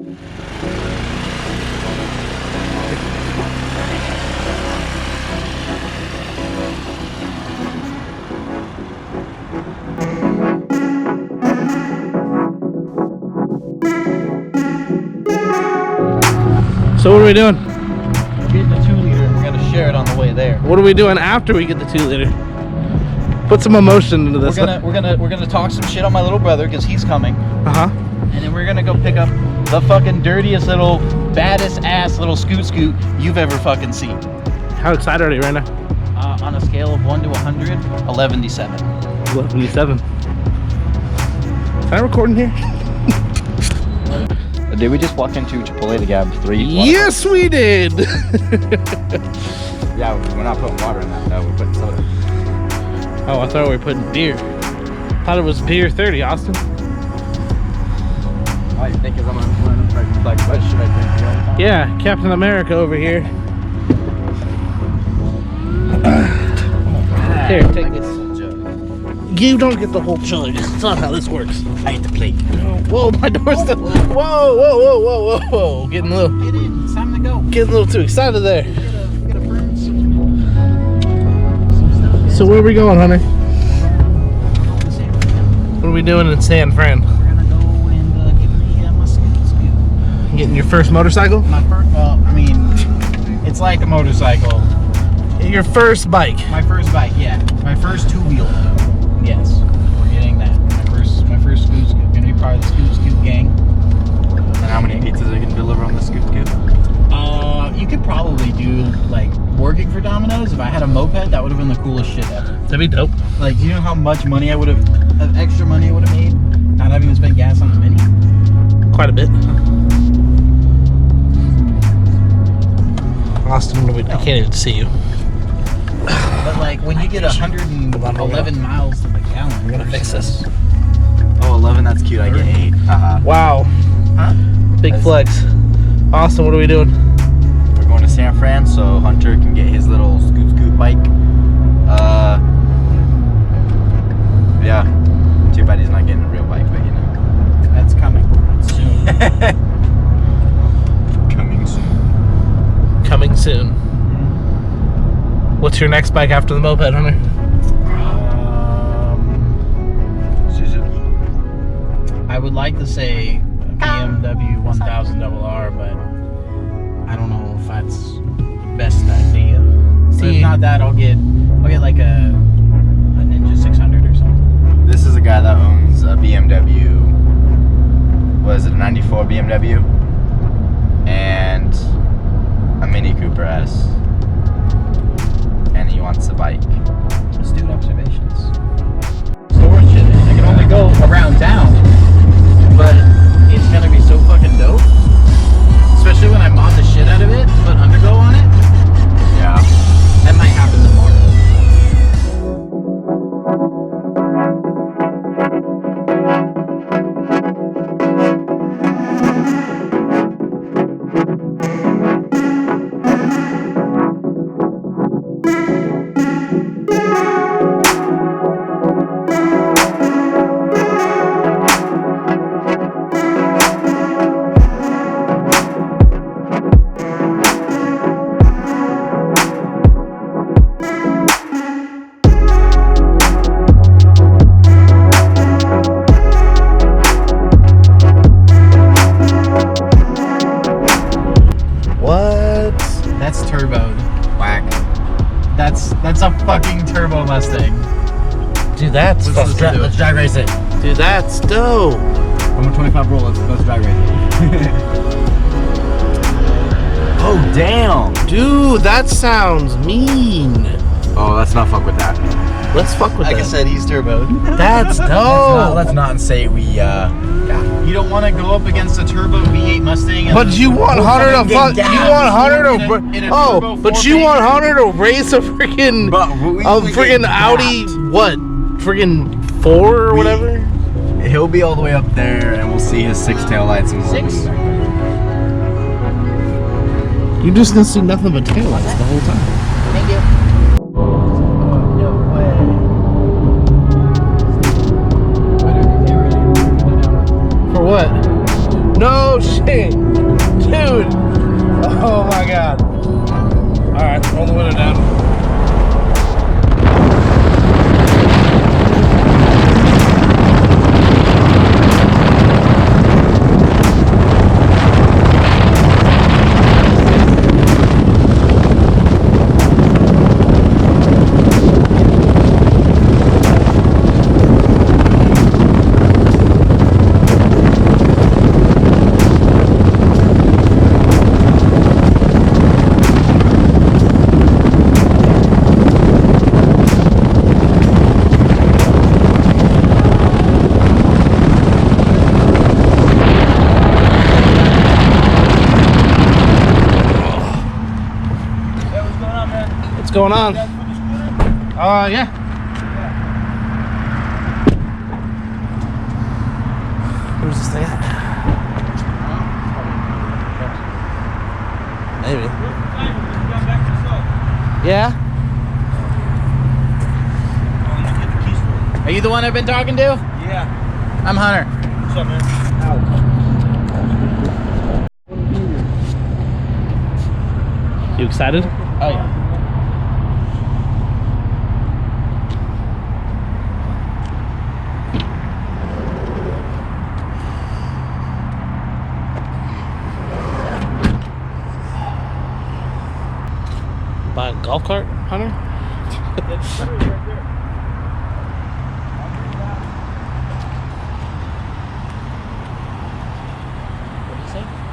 So what are we doing? We're getting the 2-liter and we're gonna share it on the way there. What are we doing after we get the 2-liter? Put some emotion into this. We're gonna talk some shit on my little brother because he's coming. And then we're gonna go pick up the fucking dirtiest little, baddest ass little scoot you've ever fucking seen. How excited are you right now? On a scale of 1 to 100, 11-7. 11-7. Can I record in here? Did we just walk into Chipotle to grab 3? Yes, we did. Yeah, we're not putting water in that though. We're putting soda. Oh, I thought we were putting beer. Thought it was beer 30, Austin. All you think is I'm wearing a black sweatshirt, I think. Yeah, Captain America over here. Here, take this. You don't get the whole jug. It's not how this works. I ate the plate. Whoa, my door's still. Whoa. Getting a little. Get in, it's time to go. Getting a little too excited there. We gotta burn some So where are we going, honey? stuff. What are we doing in San Fran? We're gonna go and get me my scoot. Getting your first motorcycle? My first, well, I mean, it's like a motorcycle. Your first bike. My first bike, yeah. My first 2-wheeler. Yes, we're getting that. My first scoot. Gonna be part of the scoot gang. And how many pizzas are you gonna deliver on the scoot? You could probably do like working for Domino's. If I had a moped, that would have been the coolest shit ever. That'd be dope. Like, do you know how much money of extra money I would have made not having to spend gas on the Mini? Quite a bit. Austin, I can't even see you. But like when you get 111 miles to the gallon, I'm gonna fix this. Oh, 11, that's cute. I get 8. Wow. Huh? Big flex. Austin, what are we doing? We're going to San Fran so Hunter can get his little scoot bike. Yeah. Too bad he's not getting a real bike, but you know. That's coming soon. Coming soon. What's your next bike after the moped, Hunter? Suzuki. I would like to say BMW 1000RR, but I don't know if that's the best idea. So if not that, I'll get like a Ninja 600 or something. This is a guy that owns a BMW. What is it, a 94 BMW? And a Mini Cooper S. And he wants a bike. Astute observations. Storage shit, I can only go around town, but it's gonna be so fucking dope. Especially when I mod the shit out of it, put undergo on it. Yeah. That might happen tomorrow. That's turboed. Whack. That's a fucking turbo Mustang. Dude, that's Let's drag race it. Dude, that's dope. I'm a 25 roll. Let's drag race it. Oh, damn. Dude, that sounds mean. Oh, let's not fuck with that. Let's fuck with Like that. I said, he's turboed. That's dope. Let's not say we, yeah. You don't want to go up against a turbo V8 Mustang. And But you want Hunter to fuck? You want Hunter to? in a Oh, turbo but you 4 want Hunter to race a freaking freaking Audi? What? Freaking 4 or whatever? He'll be all the way up there, and we'll see his 6 taillights and 6? You're just gonna see nothing but taillights the whole time. Thank you. No way. For what? No shit. Dude! Oh my god. Alright, roll the window down. What's going on? Yeah. Where's this thing at? Maybe. Yeah? Are you the one I've been talking to? Yeah. I'm Hunter. What's up, man? You excited? Oh yeah. Buy a golf cart, Hunter?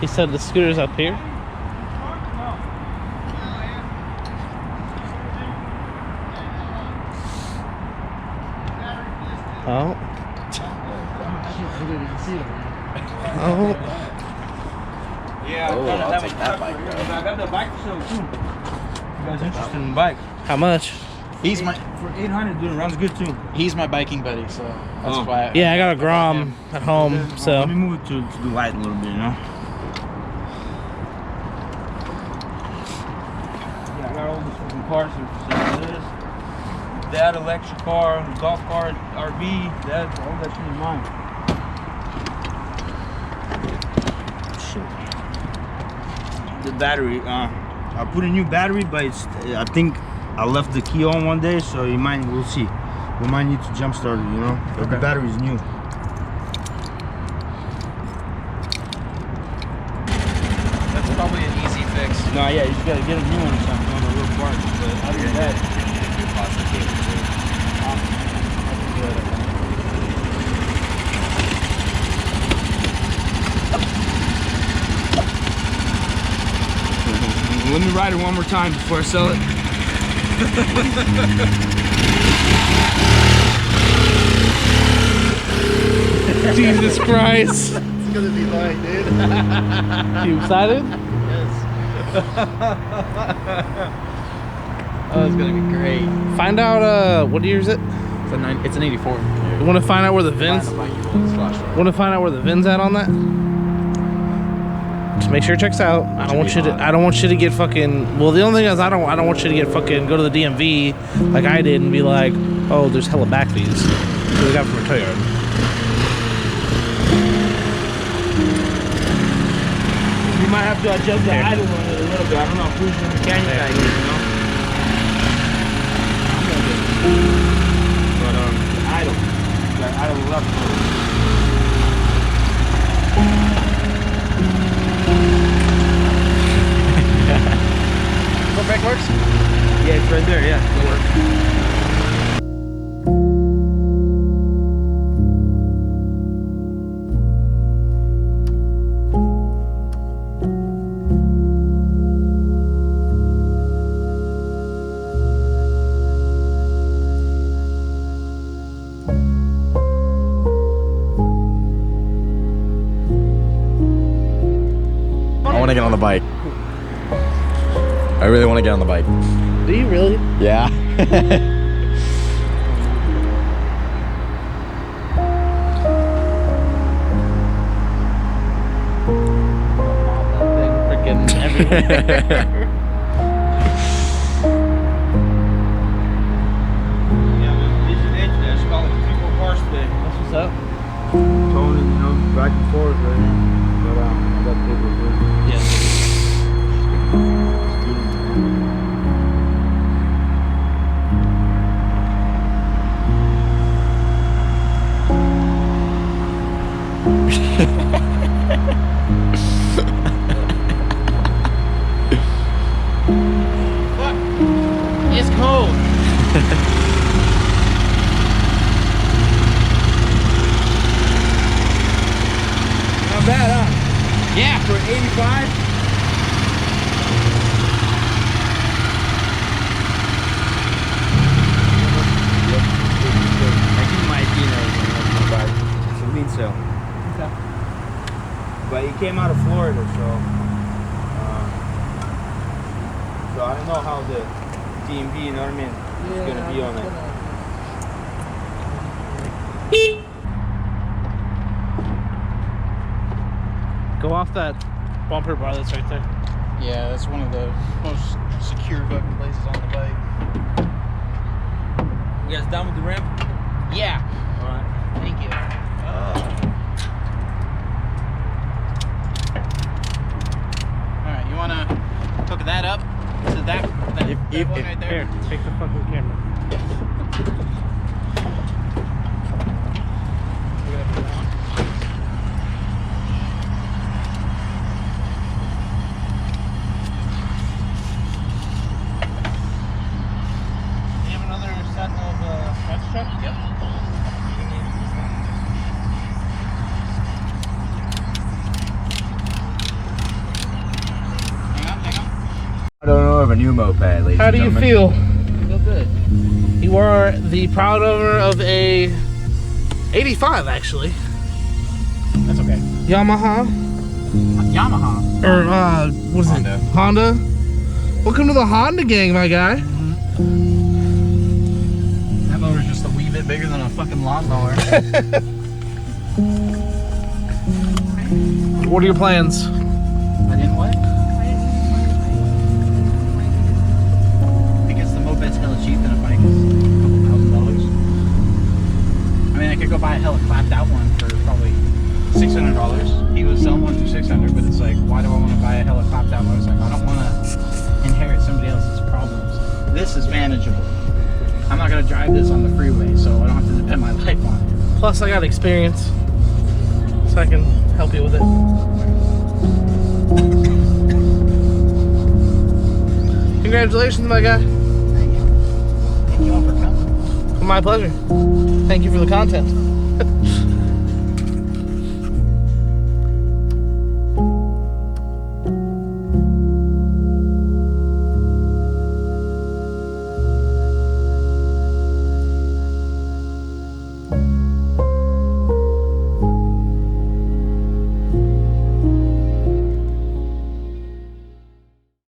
He said the scooter's up here. Oh. Oh. Yeah, I'll take that bike, bro. I got the bike for sale too. You guys interested in the bike? How much? He's my For 800, dude, it runs good too. he's my biking buddy, so that's Oh. why. Yeah, I got a Grom at home, so. Let me move it to the light a little bit, you know? Yeah, I got all these fucking cars here for sale. This, that electric car, golf cart, RV, that, all that shit is mine. The battery, I put a new battery, but it's, I think I left the key on one day, so you might, we'll see. We might need to jump start it, you know? But the battery is new. That's probably an easy fix. No, yeah, you just gotta get a new one or something on the little part. But other than that, let me ride it one more time before I sell it. Jesus Christ. It's gonna be mine, dude. You excited? Oh, it's gonna be great. Find out, what year is it? It's an 84. You want to find out where the VIN's? Want to find out where the VIN's at on that? Just make sure it checks out. I don't want you to get fucking. Well, the only thing is I don't want you to get fucking go to the DMV like I did and be like, oh, there's hella back fees. So we got from a tow yard. You might have to adjust the idle one a little bit. I don't know who's the mechanic guy here, you know? But idle. Got idle left. What brake works? Yeah, it's right there, yeah. It'll work. I want to get on the bike. I really want to get on the bike. Do you really? Yeah. Freaking everywhere. Yeah, man. Busy day today. I just got like 3 more cars today. That's what's up. Towing, you know, back and forth, right? But got paper here. Yes. It's cold. Not bad, huh? Yeah. For 85? Yep. I think my Tina was not bad. It's a lean cell. Okay. But he came out of Florida, so I don't know how the DMV, you know what I mean, is gonna be on it. Go off that bumper bar that's right there. Yeah, that's one of the most secure fucking places on the bike. You guys done with the ramp? Yeah. Alright. Thank you. Alright, you wanna hook that up to that one right there? Here, take the fucking camera. You have another set of scratch trucks? Yep. Hang on. I don't know of a new moped, ladies How and do you gentlemen. feel? Feel good. You are the proud owner of a 85, actually. That's okay. Yamaha. Yamaha. Or, what is Honda. it? Honda? Welcome to the Honda gang, my guy. That motor's just a wee bit bigger than a fucking lawnmower. What are your plans? I didn't what? Because the moped's hella cheap and a bike is a couple $1,000. I mean, I could go buy a hella clapped out one for probably $600. He was selling one for $600, but it's like, why do I want to buy a hella clapped out motorcycle? I don't want to inherit somebody else's problems. This is manageable. I'm not gonna drive this on the freeway, so I don't have to depend my life on it. Plus, I got experience, so I can help you with it. Congratulations, my guy. Thank you all for coming. My pleasure. Thank you for the content.